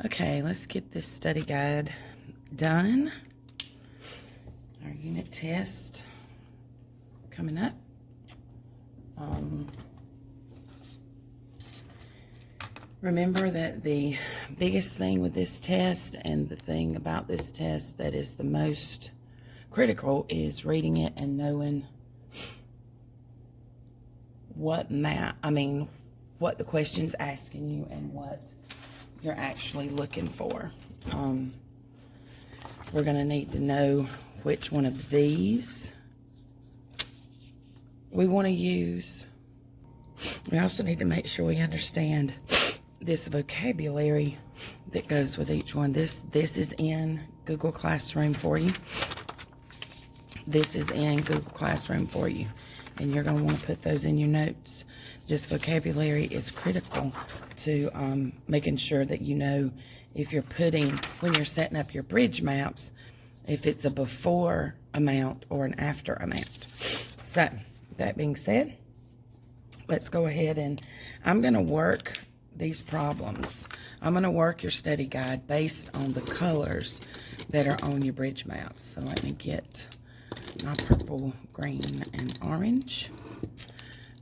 Okay, let's get this study guide done. Our unit test coming up. Remember that the biggest thing with this test, and the thing about this test that is the most critical, is reading it and knowing what the question's asking you and what you're actually looking for. We're going to need to know which one of these we want to use. We also need to make sure we understand this vocabulary that goes with each one. This is in Google Classroom for you. This is in Google Classroom for you. And you're going to want to put those in your notes. This vocabulary is critical to making sure that you know if you're when you're setting up your bridge maps, if it's a before amount or an after amount. So, that being said, let's go ahead and I'm going to work these problems. I'm going to work your study guide based on the colors that are on your bridge maps. So let me get my purple, green, and orange,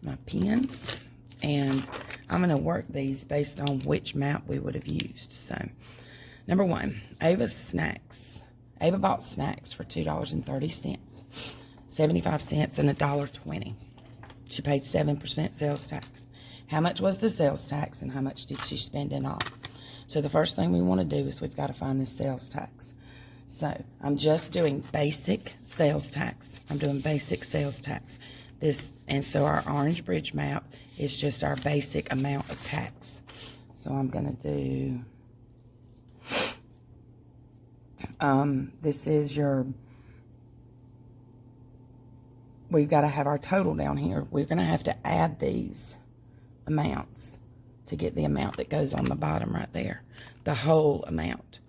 my pens, and I'm going to work these based on which map we would have used. So, number one, Ava bought snacks for $2.30, 75 cents, and $1.20. She paid 7% sales tax. How much was the sales tax, and how much did she spend in all? So the first thing we want to do is we've got to find the sales tax. So I'm just doing basic sales tax. I'm doing basic sales tax. And so our orange bridge map is just our basic amount of tax. So I'm going to do, this is we've got to have our total down here. We're going to have to add these amounts to get the amount that goes on the bottom right there, the whole amount.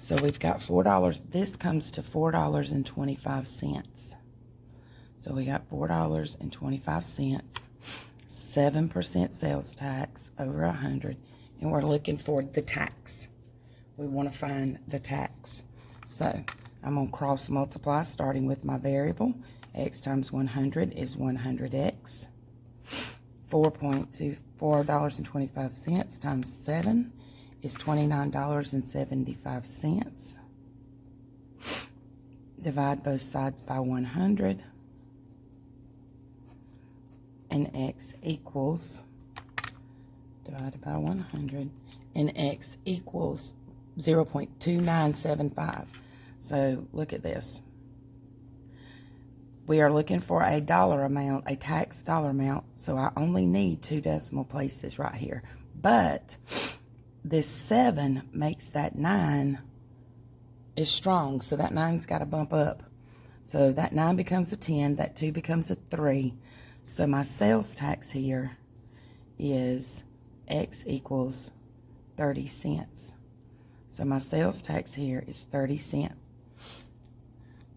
So we've got $4. This comes to $4.25. So we got $4.25, 7% sales tax over 100, and we're looking for the tax. We want to find the tax. So I'm going to cross multiply starting with my variable. X times 100 is 100x. $4.25 times 7 is $29.75. Divide both sides by 100. And x equals, divided by 100, and x equals 0.2975. So look at this. We are looking for a dollar amount, a tax dollar amount, so I only need 2 decimal places right here. But this 7 makes that 9 is strong, so that 9's got to bump up. So that 9 becomes a 10, that 2 becomes a 3. So my sales tax here is x equals 30 cents. So my sales tax here is 30 cents.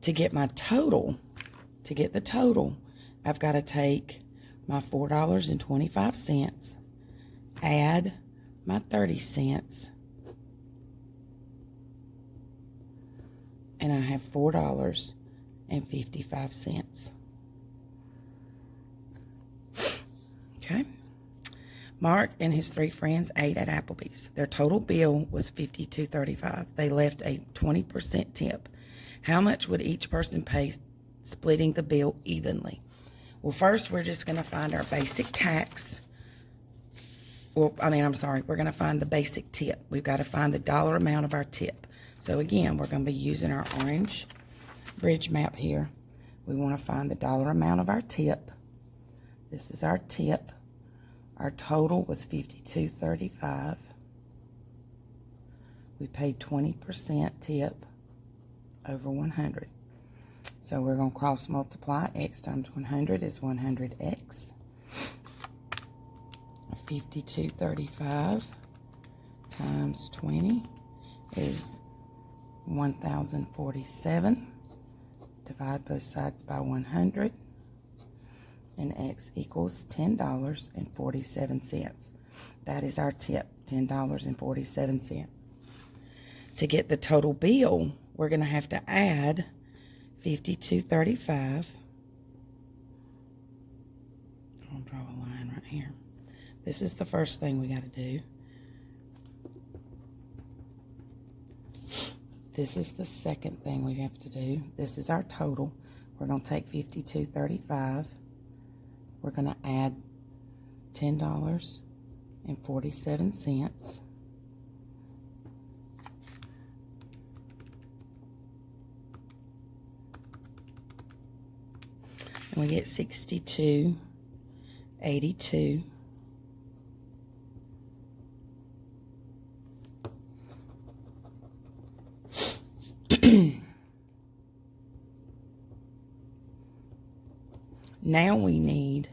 To get my total, to get the total, I've got to take my $4.25, add my 30 cents, and I have $4.55. Okay. Mark and his 3 friends ate at Applebee's. Their total bill was $52.35. They left a 20% tip. How much would each person pay, splitting the bill evenly? Well, first we're just going to find our basic tax. Well, we're going to find the basic tip. We've got to find the dollar amount of our tip. So again, we're going to be using our orange bridge map here. We want to find the dollar amount of our tip. This is our tip. Our total was $52.35. We paid 20% tip over 100. So we're going to cross multiply. X times 100 is 100x. 52.35 times 20 is 1,047. Divide both sides by 100. and X equals $10.47. That is our tip, $10.47. To get the total bill, we're going to have to add $52.35. I'll draw a line right here. This is the first thing we got to do. This is the second thing we have to do. This is our total. We're going to take $52.35. We're going to add $10.47. And we get $62.82. Now we need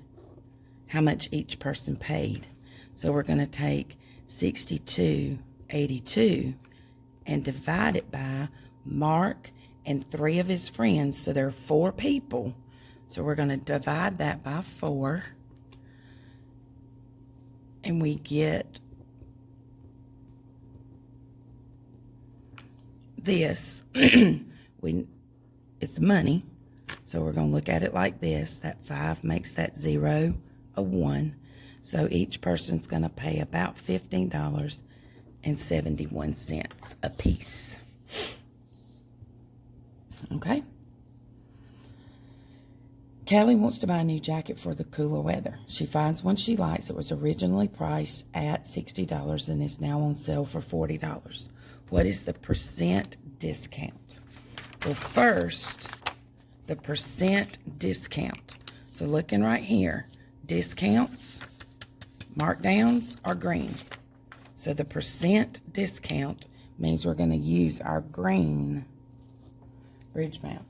how much each person paid. So we're going to take $62.82 and divide it by Mark and 3 of his friends. So there are 4 people. So we're going to divide that by 4. And we get this. It's money. So we're going to look at it like this. That 5 makes that 0 a 1. So each person's going to pay about $15.71 a piece. Okay? Callie wants to buy a new jacket for the cooler weather. She finds one she likes. It was originally priced at $60 and is now on sale for $40. What is the percent discount? Well, first, the percent discount. So looking right here, discounts, markdowns are green. So the percent discount means we're going to use our green bridge map.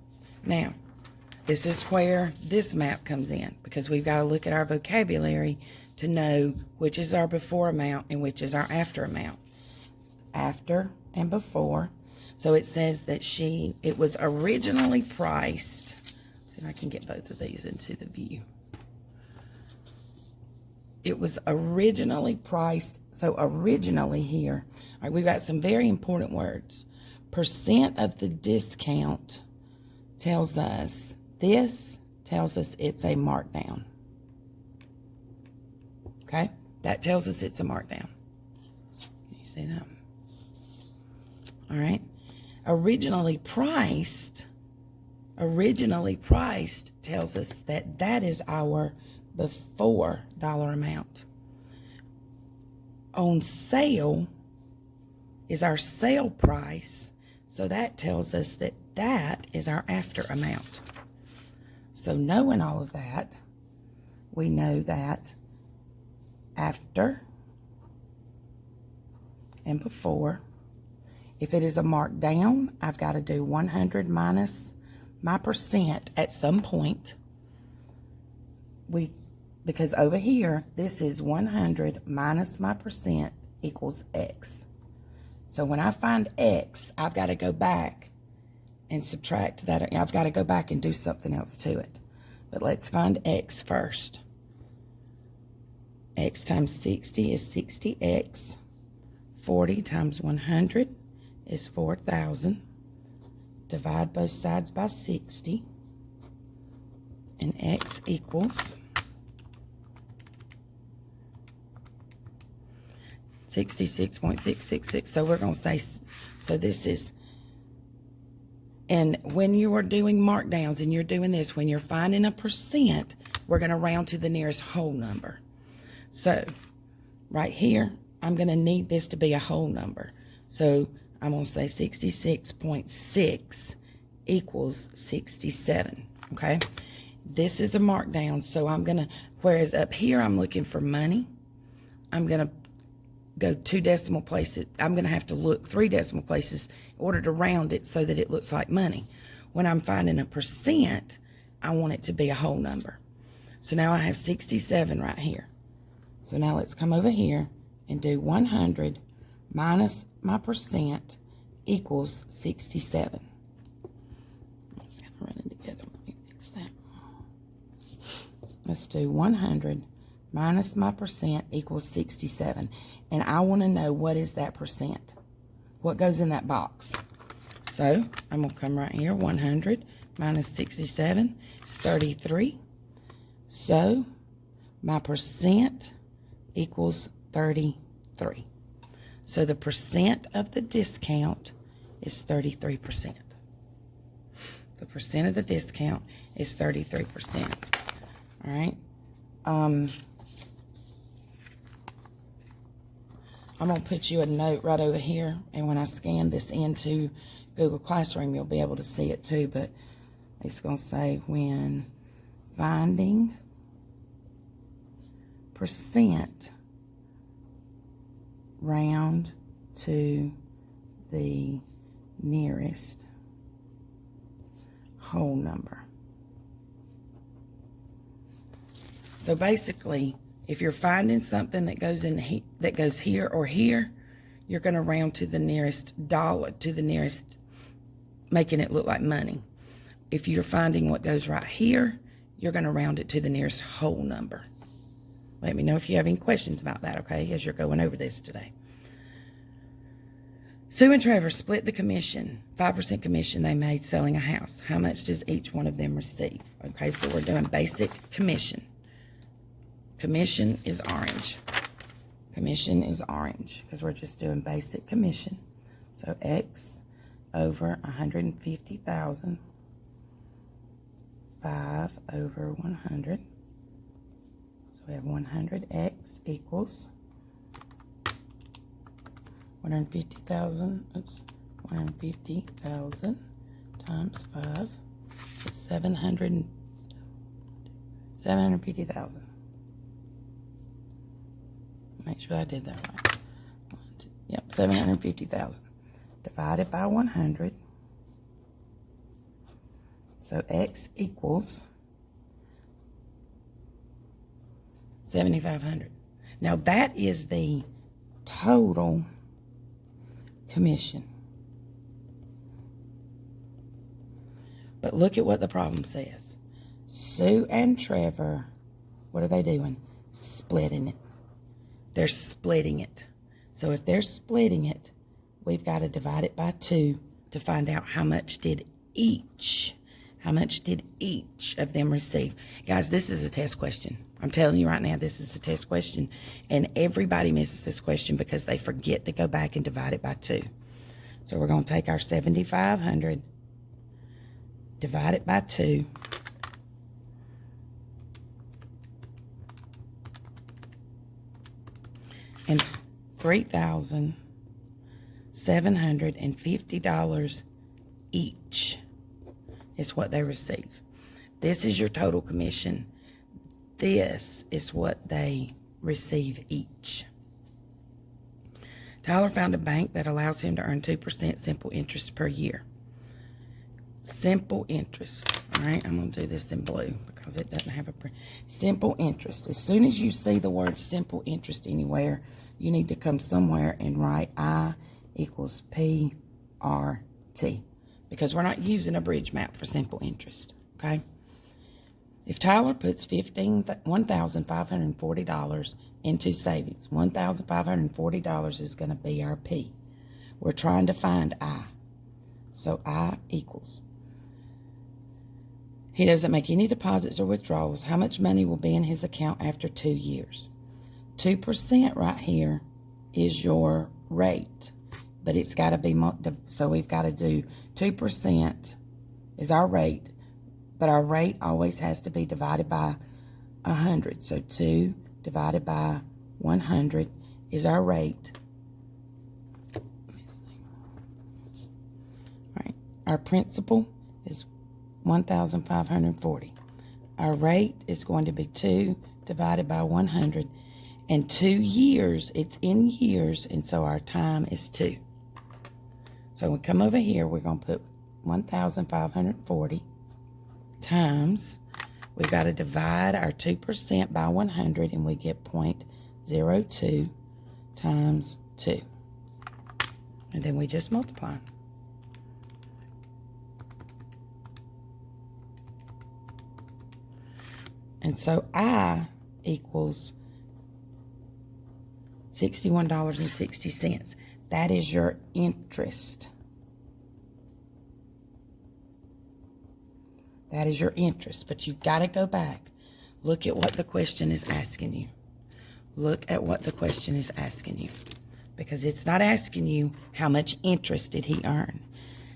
Now, this is where this map comes in, because we've got to look at our vocabulary to know which is our before amount and which is our after amount. After and before. So it says that it was originally priced. See if I can get both of these into the view. It was originally priced. So originally here, all right, we've got some very important words. Percent of the discount tells us, this tells us it's a markdown. Okay? That tells us it's a markdown. Can you see that? All right. Originally priced tells us that that is our before dollar amount. On sale is our sale price, so that tells us that that is our after amount. So knowing all of that, we know that after and before. If it is a markdown, I've got to do 100 minus my percent at some point. Because over here, this is 100 minus my percent equals X. So when I find X, I've got to go back and subtract that. I've got to go back and do something else to it. But let's find X first. X times 60 is 60X. 40 times 100 is 4,000. Divide both sides by 60. And X equals 66.666. So we're going to say, so this is, and when you are doing markdowns and you're doing this, when you're finding a percent, we're going to round to the nearest whole number. So right here, I'm going to need this to be a whole number. So I'm going to say 66.6 equals 67, okay? This is a markdown, so I'm going to, whereas up here I'm looking for money, I'm going to go 2 decimal places. I'm going to have to look 3 decimal places in order to round it so that it looks like money. When I'm finding a percent, I want it to be a whole number. So now I have 67 right here. So now let's come over here and do 100 minus my percent equals 67. Let's kind of run it together. Let me fix that. let's do 100 minus my percent equals 67. And I want to know, what is that percent? What goes in that box? So I'm going to come right here. 100 minus 67 is 33. So my percent equals 33. So the percent of the discount is 33%. The percent of the discount is 33%. All right. I'm going to put you a note right over here, and when I scan this into Google Classroom, you'll be able to see it too, but it's going to say, when finding percent, round to the nearest whole number. So basically, if you're finding something that goes in that goes here or here, you're going to round to the nearest dollar, to the nearest, making it look like money. If you're finding what goes right here, you're going to round it to the nearest whole number. Let me know if you have any questions about that, okay, as you're going over this today. Sue and Trevor split the commission, 5% commission they made selling a house. How much does each one of them receive? Okay, so we're doing basic commission. Commission is orange. Commission is orange because we're just doing basic commission. So X over 150,000, 5 over 100. So we have 100X equals 150,000, 150,000 times 5 is 750,000. Make sure I did that right. Yep, 750,000 divided by 100. So X equals 7,500. Now that is the total commission. But look at what the problem says. Sue and Trevor, what are they doing? Splitting it. They're splitting it. So if they're splitting it, we've got to divide it by 2 to find out how much did each of them receive. Guys, this is a test question. I'm telling you right now, this is a test question. And everybody misses this question because they forget to go back and divide it by 2. So we're going to take our 7,500, divide it by 2. And $3,750 each is what they receive. This is your total commission. This is what they receive each. Tyler found a bank that allows him to earn 2% simple interest per year. Simple interest. All right, I'm going to do this in blue because it doesn't have a simple interest. As soon as you see the word simple interest anywhere, you need to come somewhere and write I equals PRT, because we're not using a bridge map for simple interest, okay? If Tyler puts $1,540 into savings, $1,540 is going to be our P. We're trying to find I. So I equals. He doesn't make any deposits or withdrawals. How much money will be in his account after 2 years? 2% right here is your rate, but it's got to be, so we've got to do 2% is our rate, but our rate always has to be divided by 100. So 2 divided by 100 is our rate. All right, our principal is 1,540. Our rate is going to be 2 divided by 100. And 2 years, it's in years, and so our time is 2. So when we come over here, we're going to put 1,540 times, we've got to divide our 2% by 100, and we get 0.02 times 2. And then we just multiply. And so I equals $61.60. That is your interest. That is your interest. But you've got to go back. Look at what the question is asking you. Look at what the question is asking you. Because it's not asking you how much interest did he earn.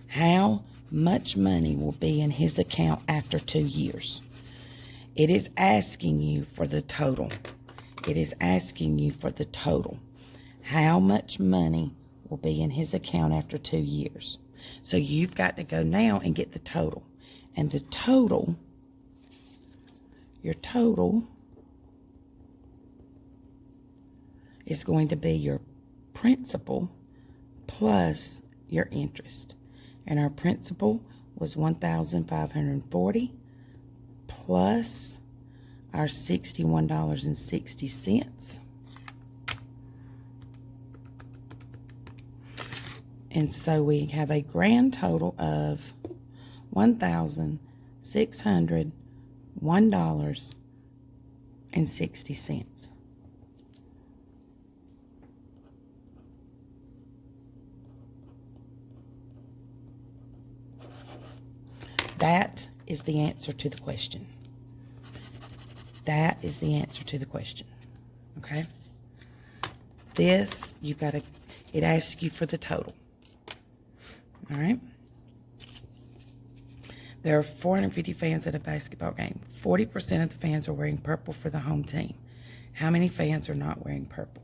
How much money will be in his account after 2 years. It is asking you for the total. It is asking you for the total. How much money will be in his account after 2 years. So you've got to go now and get the total. And the total, your total is going to be your principal plus your interest. And our principal was $1,540 plus our $61.60. And so we have a grand total of $1,601.60. That is the answer to the question. That is the answer to the question. Okay? This, you've got to, it asks you for the total. All right? There are 450 fans at a basketball game. 40% of the fans are wearing purple for the home team. How many fans are not wearing purple?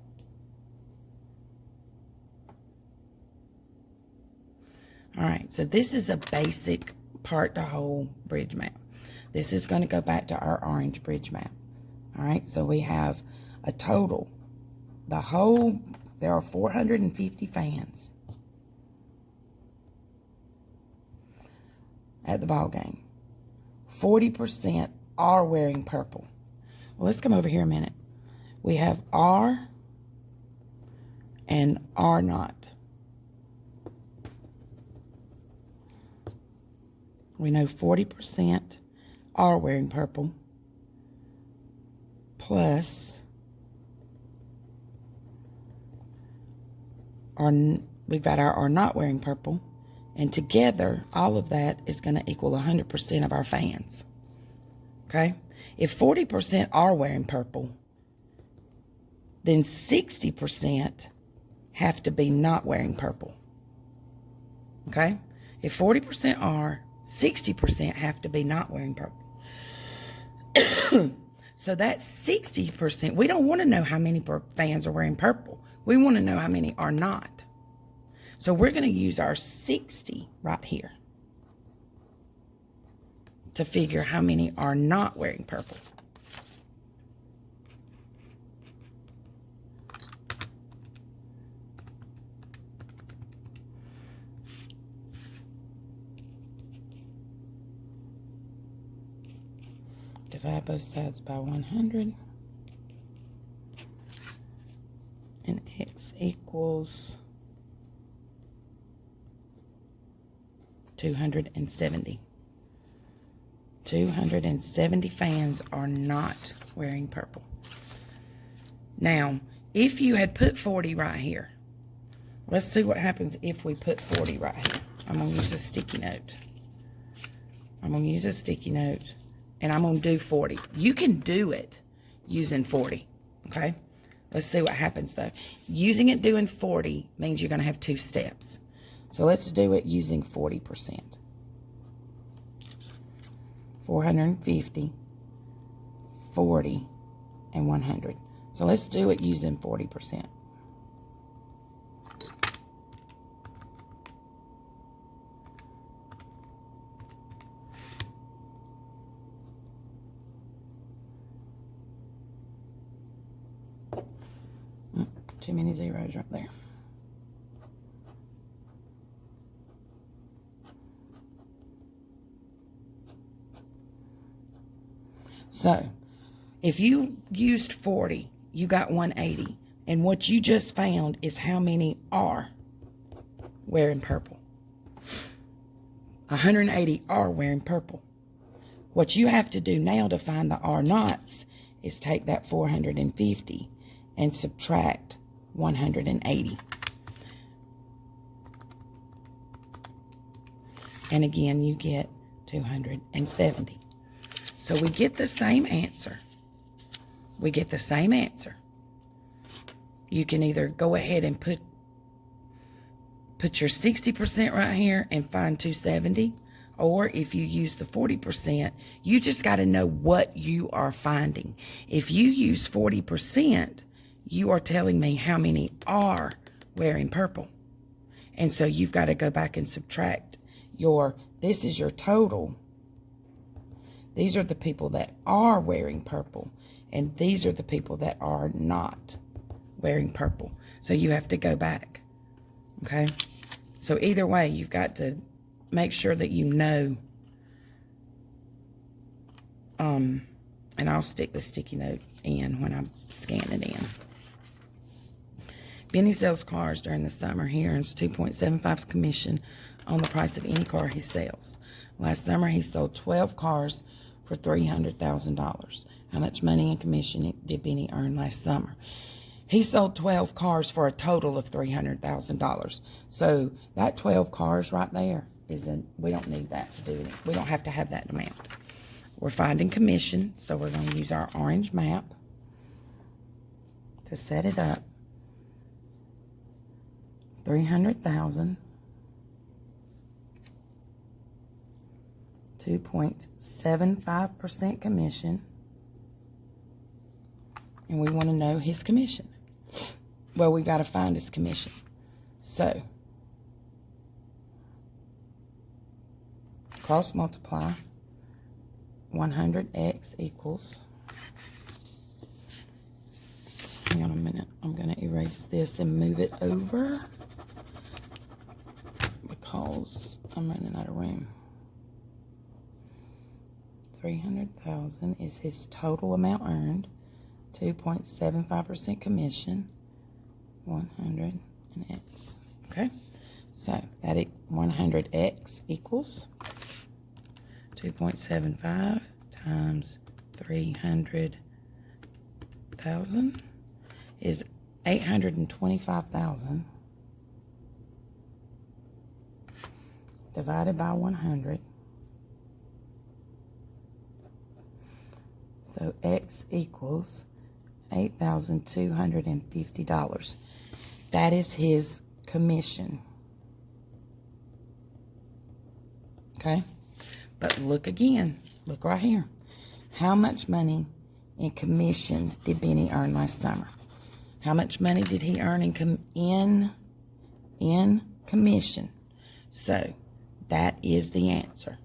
All right, so this is a basic part to whole bridge map. This is going to go back to our orange bridge map. All right, so we have a total. There are 450 fans at the ball game. 40% are wearing purple. Well, let's come over here a minute. We have are and are not. We know 40% are wearing purple plus we've got our are not wearing purple, and together all of that is going to equal 100% of our fans. Okay? If 40% are wearing purple, then 60% have to be not wearing purple. Okay? If 40% are, 60% have to be not wearing purple. So that's 60%. We don't want to know how many fans are wearing purple. We want to know how many are not. So we're going to use our 60 right here to figure how many are not wearing purple. Divide both sides by 100. And x equals 270. 270 fans are not wearing purple. Now, if you had put 40 right here, let's see what happens if we put 40 right here. I'm going to use a sticky note. And I'm going to do 40. You can do it using 40, okay? Let's see what happens, though. Using it doing 40 means you're going to have 2 steps. So let's do it using 40%. 450, 40, and 100. So let's do it using 40%. Too many zeros right there. So, if you used 40, you got 180. And what you just found is how many are wearing purple. 180 are wearing purple. What you have to do now to find the R naughts is take that 450 and subtract 180. And again, you get 270. So we get the same answer. We get the same answer. You can either go ahead and put your 60% right here and find 270, or if you use the 40%, you just got to know what you are finding. If you use 40%, you are telling me how many are wearing purple. And so you've got to go back and subtract this is your total. These are the people that are wearing purple, and these are the people that are not wearing purple. So you have to go back, okay? So either way, you've got to make sure that you know. And I'll stick the sticky note in when I scan it in. Benny sells cars during the summer. He earns 2.75 commission on the price of any car he sells. Last summer, he sold 12 cars for $300,000. How much money in commission did Benny earn last summer? He sold 12 cars for a total of $300,000. So that 12 cars right there we don't need that to do it. We don't have to have that amount. We're finding commission, so we're going to use our orange map to set it up. 300,000. 2.75% commission. And we want to know his commission. Well, we got to find his commission. So, cross multiply. 100x equals. Hang on a minute. I'm going to erase this and move it over because I'm running out of room. 300,000 is his total amount earned. 2.75% commission. 100 and x. Okay, so that 100x equals 2.75 times 300,000 is 825,000 divided by 100. So x equals $8,250. That is his commission. Okay? But look again. Look right here. How much money in commission did Benny earn last summer? How much money did he earn in commission? So, that is the answer.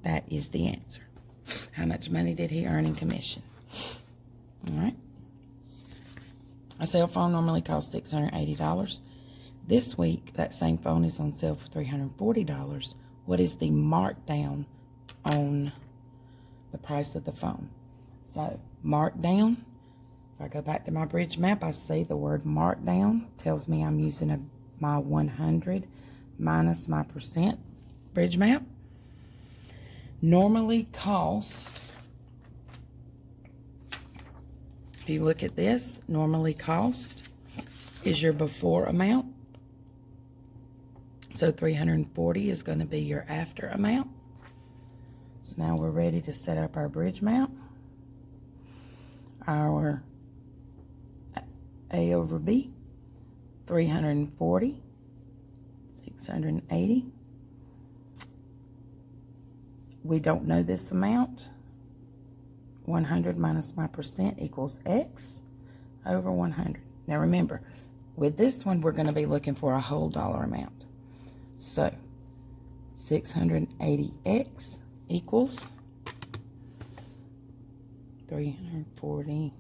That is the answer. How much money did he earn in commission? All right. A cell phone normally costs $680. This week, that same phone is on sale for $340. What is the markdown on the price of the phone? So, markdown. If I go back to my bridge map, I see the word markdown. Tells me I'm using my 100 minus my percent bridge map. Normally cost, if you look at this, normally cost is your before amount. So 340 is going to be your after amount. So now we're ready to set up our bridge map. Our A over B, 340, 680. We don't know this amount. 100 minus my percent equals X over 100. Now remember, with this one, we're going to be looking for a whole dollar amount. So, 680X equals 340,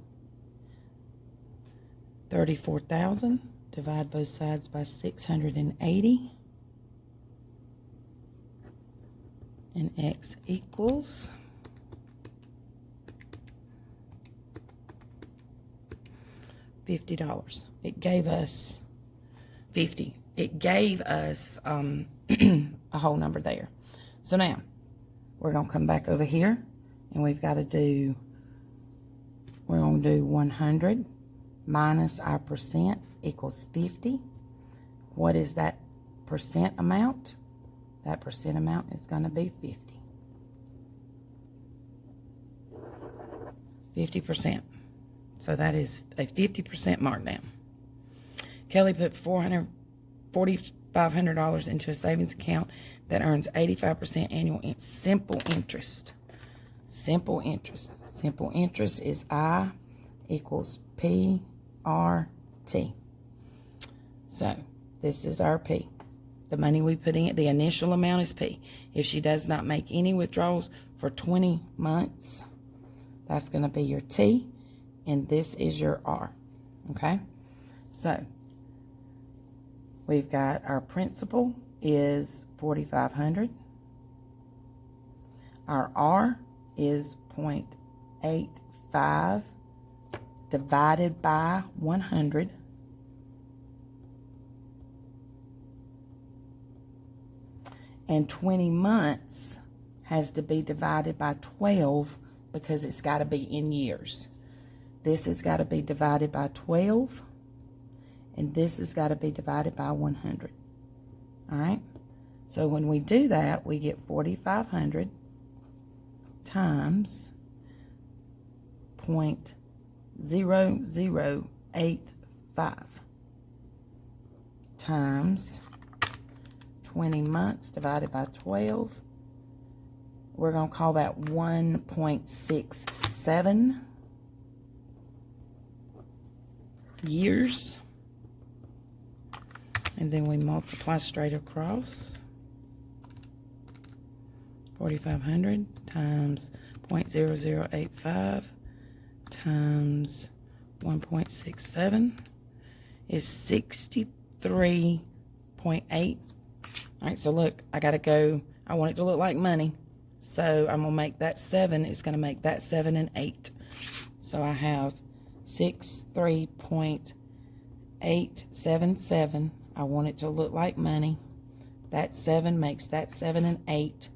34,000. Divide both sides by 680. And X equals $50. It gave us 50. It gave us a whole number there. So now we're going to come back over here, and we've got to do, we're going to do 100 minus our percent equals 50. What is that percent amount? That percent amount is going to be 50. 50%. So that is a 50% markdown. Kelly put $4,500 into a savings account that earns 85% annual simple interest. Simple interest. Simple interest is I equals PRT. So this is our P. The money we put in, the initial amount is P. If she does not make any withdrawals for 20 months, that's going to be your T, and this is your R. Okay? So we've got our principal is $4,500. Our R is 0.85 divided by 100. And 20 months has to be divided by 12 because it's got to be in years. This has got to be divided by 12, and this has got to be divided by 100. All right? So when we do that, we get 4,500 times 0.0085 times 20 months divided by 12. We're going to call that 1.67 years. And then we multiply straight across. 4,500 times 0.0085 times 1.67 is 63.8. All right, so look, I got to go. I want it to look like money. So I'm going to make that 7. It's going to make that 7 and 8. So I have 63.877. I want it to look like money. That 7 makes that 7 and 8.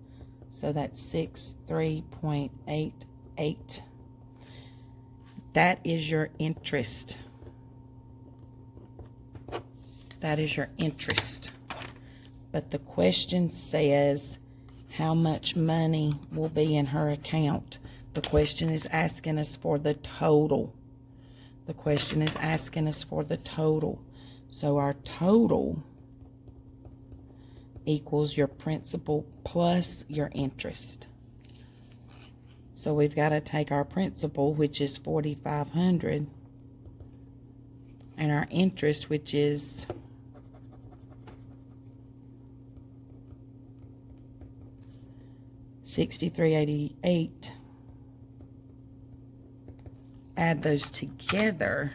So that's 63.88. That is your interest. That is your interest. But the question says how much money will be in her account. The question is asking us for the total. The question is asking us for the total. So our total equals your principal plus your interest. So we've got to take our principal, which is 4,500, and our interest, which is $63.88. Add those together,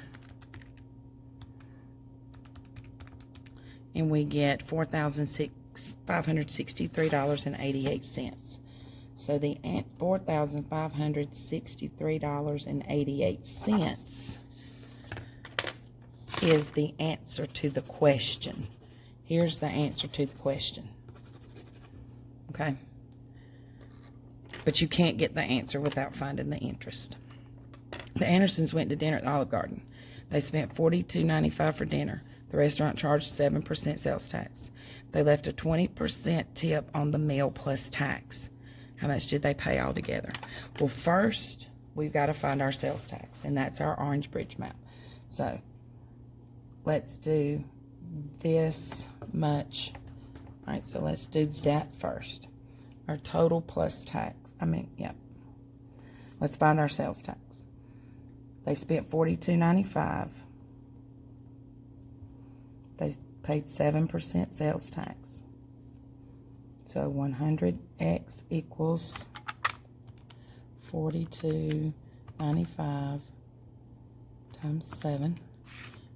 and we get $4,563.88. So the $4,563.88 is the answer to the question. Here's the answer to the question. Okay? But you can't get the answer without finding the interest. The Andersons went to dinner at the Olive Garden. They spent $42.95 for dinner. The restaurant charged 7% sales tax. They left a 20% tip on the meal plus tax. How much did they pay altogether? Well, first, we've got to find our sales tax, and that's our Orange Bridge map. So, let's do this much. All right, so let's do that first. Our total plus tax. Let's find our sales tax. They spent $42.95. They paid 7% sales tax. So 100x equals $42.95 times 7.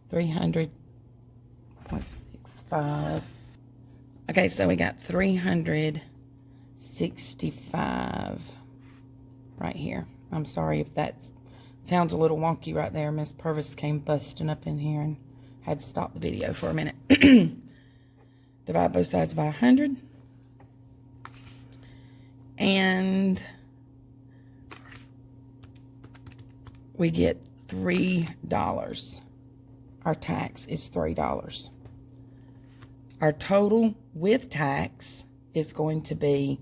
300.65. Okay, so we got 365 right here. I'm sorry if that sounds a little wonky right there. Miss Purvis came busting up in here and had to stop the video for a minute. Divide both sides by 100. And we get $3. Our tax is $3. Our total with tax is going to be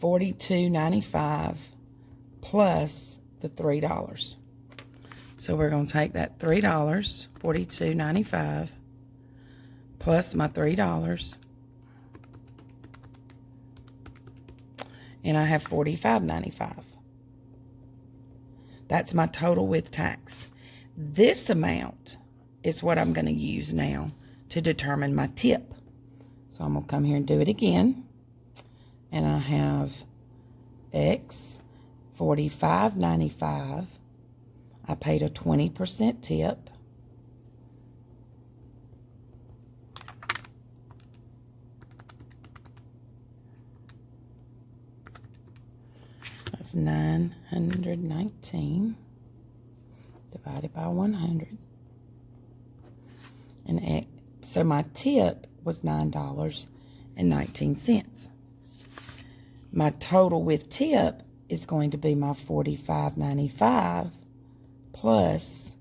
$42.95 plus the $3. So we're going to take that $3, $42.95, plus my $3, and I have $45.95. That's my total with tax. This amount is what I'm going to use now to determine my tip. So I'm going to come here and do it again. And I have X, $45.95. I paid a 20% tip. That's $919 divided by 100. And so my tip was $9.19. My total with tip is going to be my $45.95 plus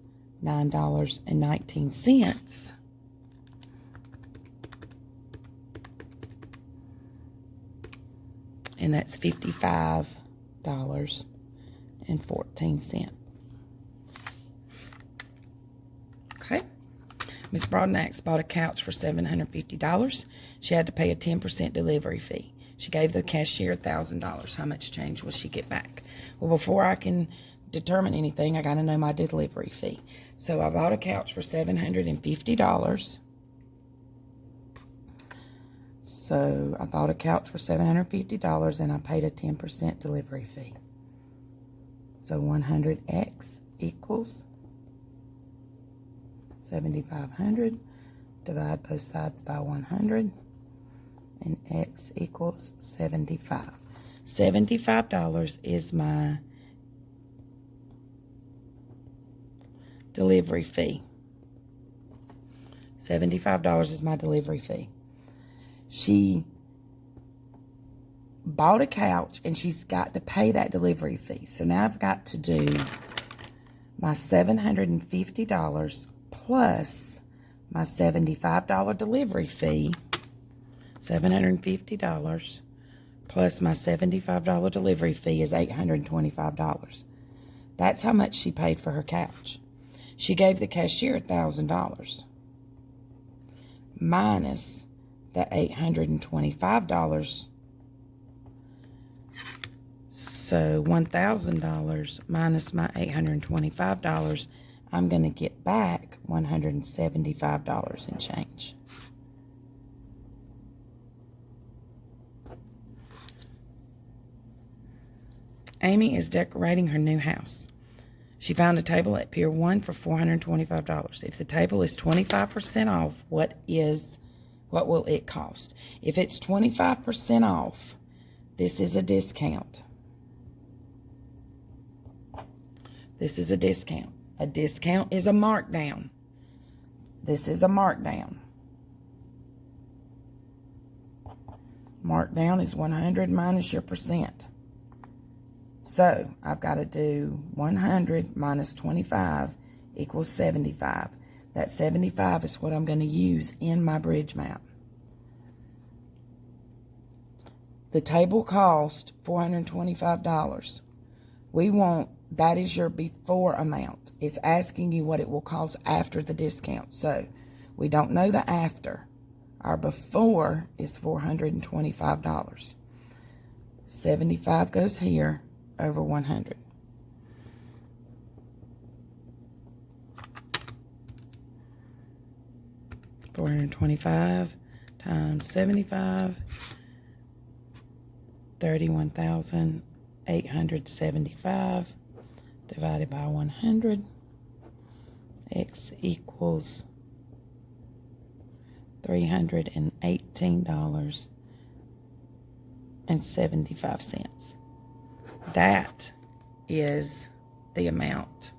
$9.19. And that's $55.14. Okay. Miss Broadnax bought a couch for $750. She had to pay a 10% delivery fee. She gave the cashier $1,000. How much change will she get back? Well, before I can determine anything, I got to know my delivery fee. So I bought a couch for $750. So I bought a couch for $750 and I paid a 10% delivery fee. So 100x equals 7,500. Divide both sides by 100. And x equals 75. $75 is my delivery fee. $75 is my delivery fee. She bought a couch and she's got to pay that delivery fee. So now I've got to do my $750 plus my $75 delivery fee. $750 plus my $75 delivery fee is $825. That's how much she paid for her couch. She gave the cashier $1,000 minus the $825. So $1,000 minus my $825, I'm going to get back $175 and change. Amy is decorating her new house. She found a table at Pier 1 for $425. If the table is 25% off, what will it cost? If it's 25% off, this is a discount. This is a discount. A discount is a markdown. This is a markdown. Markdown is 100 minus your percent. So I've got to do 100 minus 25 equals 75. That 75 is what I'm going to use in my bridge map. The table cost $425. That is your before amount. It's asking you what it will cost after the discount. So we don't know the after. Our before is $425. 75 goes here over 100. $425 times 75, 31,875 divided by 100. X equals $318.75. That is the amount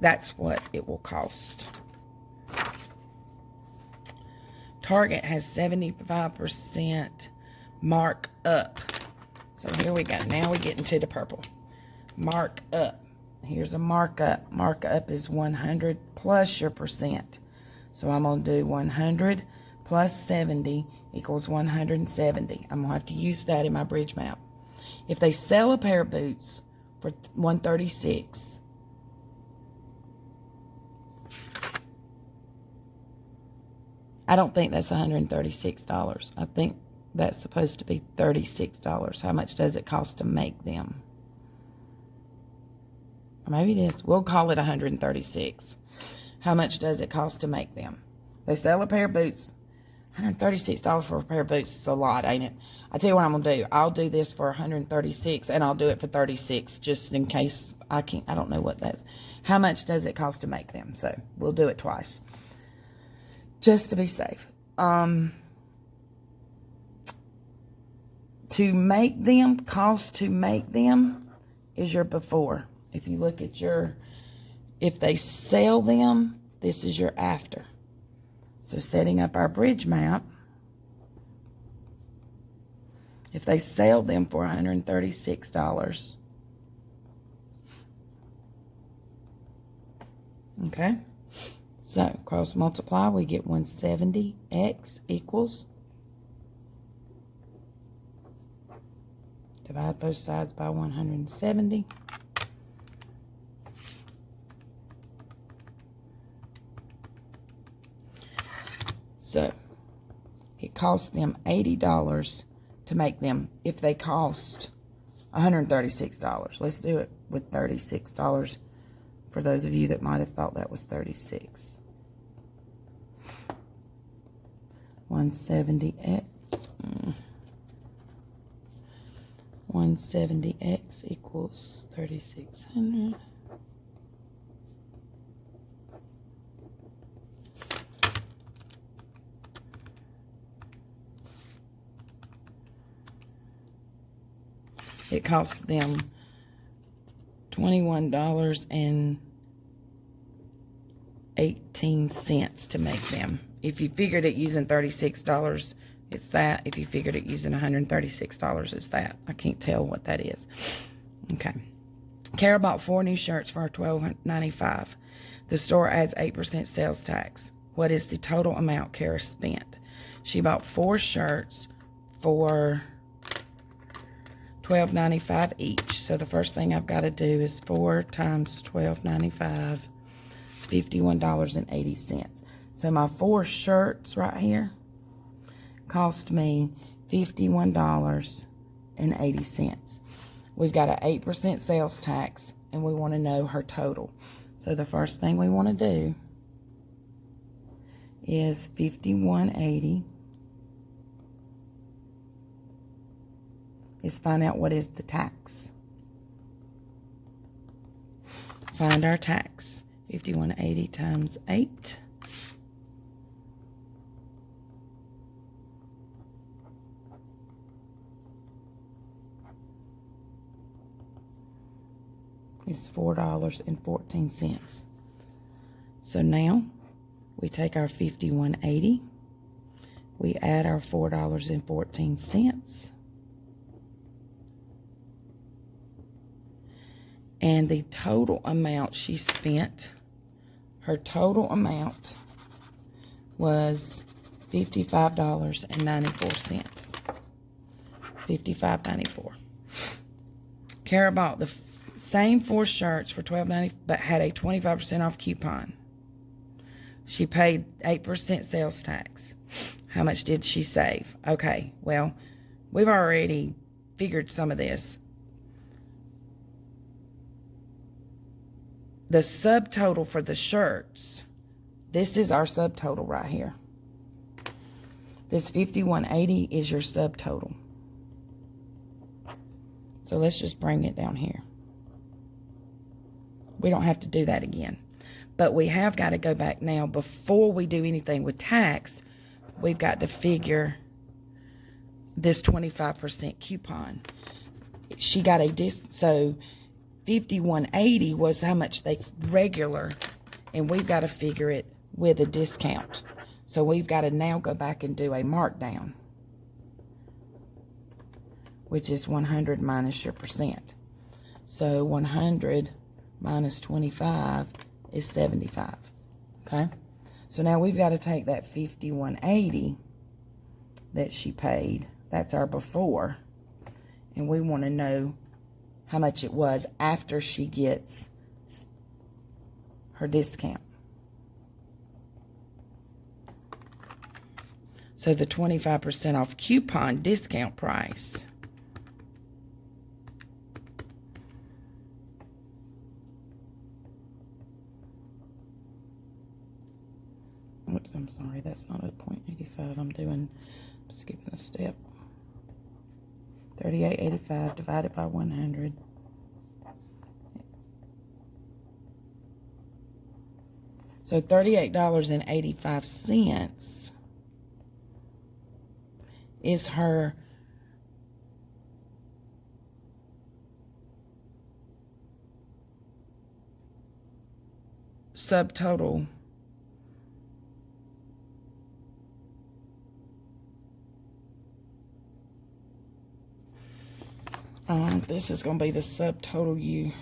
that's what it will cost. Target has 75% markup. So here we go. Now we get into the purple. Mark up. Here's a markup. Markup is 100 plus your percent. So I'm going to do 100 plus 70 equals 170. I'm going to have to use that in my bridge map. If they sell a pair of boots for 136, I don't think that's $136. I think that's supposed to be $36. How much does it cost to make them? Or maybe it is. We'll call it $136. How much does it cost to make them? They sell a pair of boots. $136 for a pair of boots is a lot, ain't it? I tell you what I'm going to do. I'll do this for $136, and I'll do it for $36, just in case I don't know what that's. How much does it cost to make them? So we'll do it twice, just to be safe. To make them, cost to make them is your before. If you look at if they sell them, this is your after. So setting up our bridge map, if they sell them for $136, okay? So cross multiply, we get 170x equals, divide both sides by 170. So it costs them $80 to make them if they cost $136. Let's do it with $36 for those of you that might have thought that was $36. 170x 170x equals 3,600. It costs them $21.18 to make them. If you figured it using $36, it's that. If you figured it using $136, it's that. I can't tell what that is. Okay. Kara bought 4 new shirts for $12.95. The store adds 8% sales tax. What is the total amount Kara spent? She bought 4 shirts for $12.95 each. So the first thing I've got to do is 4 times $12.95. It's $51.80. So my 4 shirts right here cost me $51.80. We've got an 8% sales tax, and we want to know her total. So the first thing we want to do is $51.80 is find out what is the tax. Find our tax. $51.80 times 8. Is $4.14. So now we take our $51.80, we add our $4.14, and the total amount she spent, her total amount was $55.94. $55.94. Kara bought the same 4 shirts for $12.90, but had a 25% off coupon. She paid 8% sales tax. How much did she save? Okay, well, we've already figured some of this. The subtotal for the shirts, this is our subtotal right here. This $51.80 is your subtotal. So let's just bring it down here. We don't have to do that again. But we have got to go back now. Before we do anything with tax, we've got to figure this 25% coupon. She got so $51.80 was how much they regular, and we've got to figure it with a discount. So we've got to now go back and do a markdown. which is 100 minus your percent. So 100 minus 25 is 75, okay? So now we've got to take that 5180 that she paid, that's our before, and we want to know how much it was after she gets her discount. So the 25% off coupon discount price oops, I'm sorry, that's not a 0.85. I'm skipping a step. 38.85 divided by 100. So $38.85 is her subtotal this is going to be the subtotal you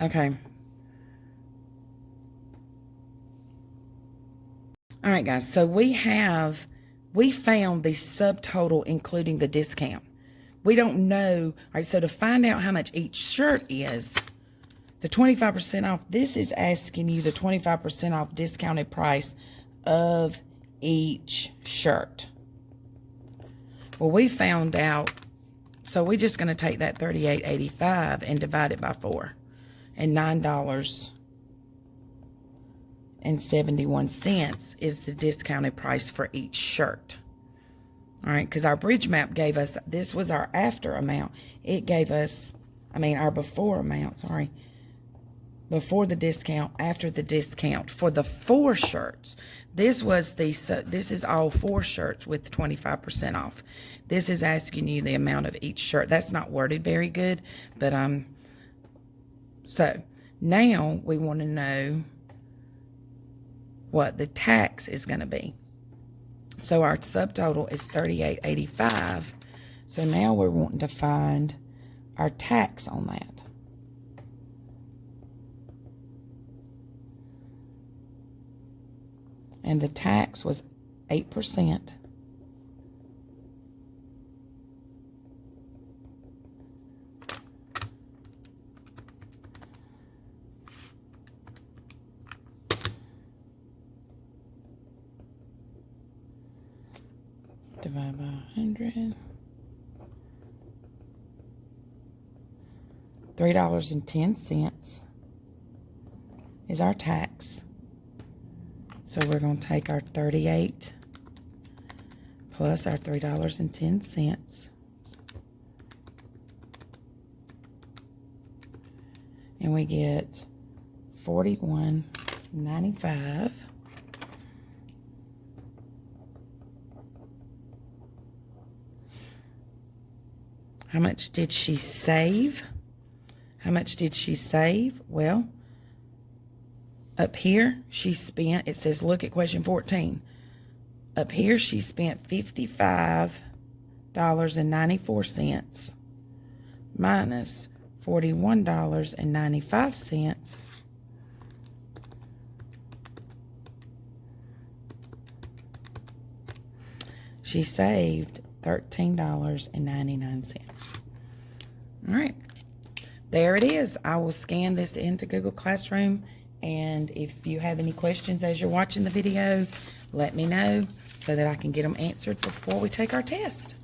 okay. All right, guys, so we found the subtotal including the discount. We don't know. All right, so to find out how much each shirt is, the 25% off, this is asking you the 25% off discounted price of each shirt. Well, we found out, so we're just going to take that $38.85 and divide it by 4. And $9.71 is the discounted price for each shirt. All right, because our bridge map gave us, this was our after amount. It gave us, our before amount, sorry. Before the discount, after the discount for the 4 shirts. This is all 4 shirts with 25% off. This is asking you the amount of each shirt. That's not worded very good, but so now we want to know what the tax is going to be. So our subtotal is $38.85. So now we're wanting to find our tax on that. And the tax was 8%. Divided by 100. $3.10 is our tax. So we're going to take our 38 plus our $3.10. And we get $41.95. How much did she save? How much did she save? Well, up here, she spent, it says, look at question 14. Up here, she spent $55.94 minus $41.95. She saved $13.99. All right, there it is. I will scan this into Google Classroom, and if you have any questions as you're watching the video, let me know so that I can get them answered before we take our test.